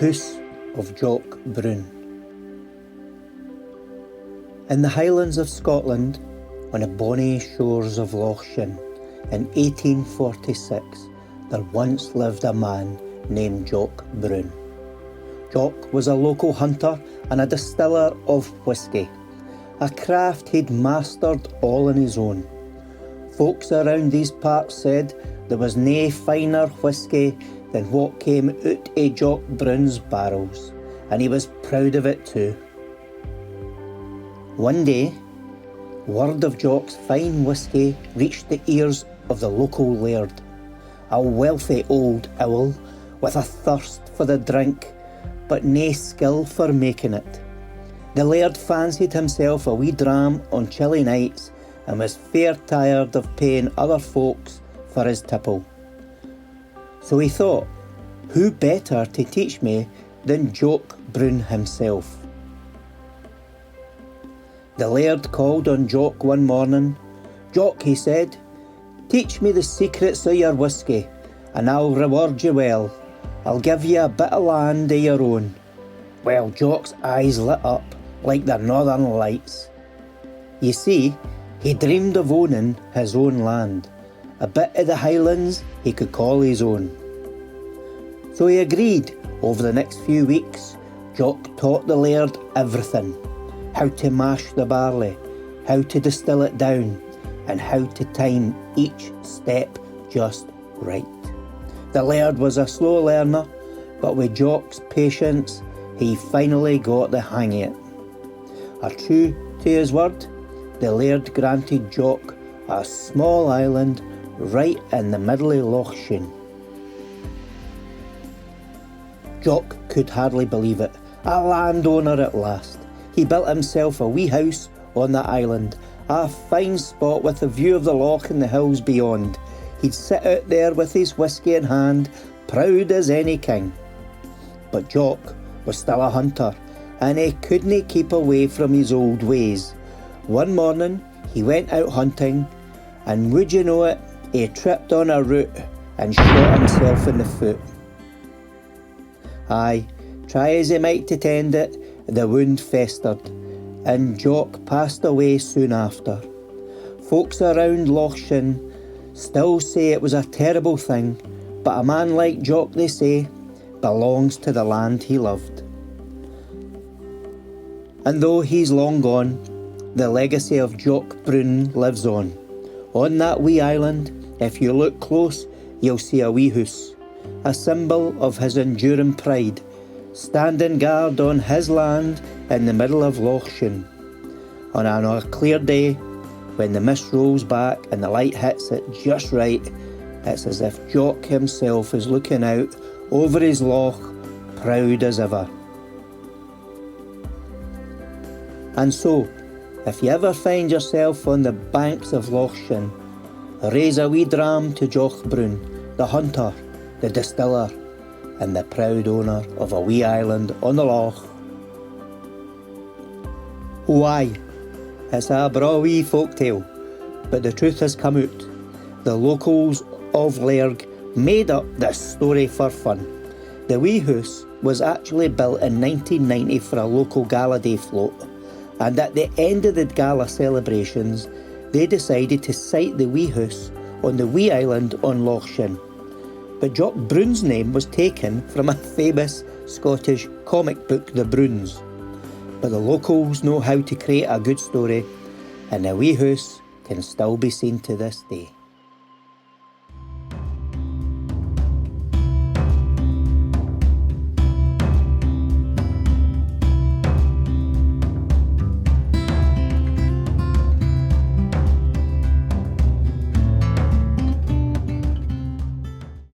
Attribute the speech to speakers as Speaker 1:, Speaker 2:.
Speaker 1: house of Jock Brun. In the Highlands of Scotland, on the bonny shores of Loch in 1846, there once lived a man named Jock Brun. Jock was a local hunter and a distiller of whisky, a craft he'd mastered all on his own. Folks around these parts said there was nae finer whisky than what came out of Jock Brun's barrels, and he was proud of it too. One day, word of Jock's fine whisky reached the ears of the local laird, a wealthy old owl with a thirst for the drink, but nae skill for making it. The laird fancied himself a wee dram on chilly nights and was fair tired of paying other folks for his tipple. So he thought, who better to teach me than Jock Brun himself? The laird called on Jock one morning. "Jock," he said, "teach me the secrets of your whisky, and I'll reward you well. I'll give you a bit of land of your own." Well, Jock's eyes lit up like the northern lights. You see, he dreamed of owning his own land, a bit of the Highlands he could call his own. So he agreed. Over the next few weeks, Jock taught the laird everything: how to mash the barley, how to distill it down, and how to time each step just right. The laird was a slow learner, but with Jock's patience, he finally got the hang of it. True to his word, the laird granted Jock a small island right in the middle of Loch. Jock could hardly believe it. A landowner at last. He built himself a wee house on the island, a fine spot with a view of the loch and the hills beyond. He'd sit out there with his whisky in hand, proud as any king. But Jock was still a hunter, and he couldn't keep away from his old ways. One morning he went out hunting, and would you know it, he tripped on a root and shot himself in the foot. Aye, try as he might to tend it, the wound festered, and Jock passed away soon after. Folks around Loch still say it was a terrible thing, but a man like Jock, they say, belongs to the land he loved. And though he's long gone, the legacy of Jock Brun lives on. On that wee island, if you look close, you'll see a wee house, a symbol of his enduring pride, standing guard on his land in the middle of Loch. On a clear day, when the mist rolls back and the light hits it just right, it's as if Jock himself is looking out over his loch, proud as ever. And so, if you ever find yourself on the banks of Loch, raise a wee dram to Jock Brun, the hunter, the distiller, and the proud owner of a wee island on the loch. Why, it's a braw wee folktale, but the truth has come out. The locals of Lairg made up this story for fun. The wee house was actually built in 1990 for a local gala day float, and at the end of the gala celebrations, they decided to site the wee house on the wee island on Loch. But Jock Brun's name was taken from a famous Scottish comic book, The Bruns. But the locals know how to create a good story, and the wee house can still be seen to this day.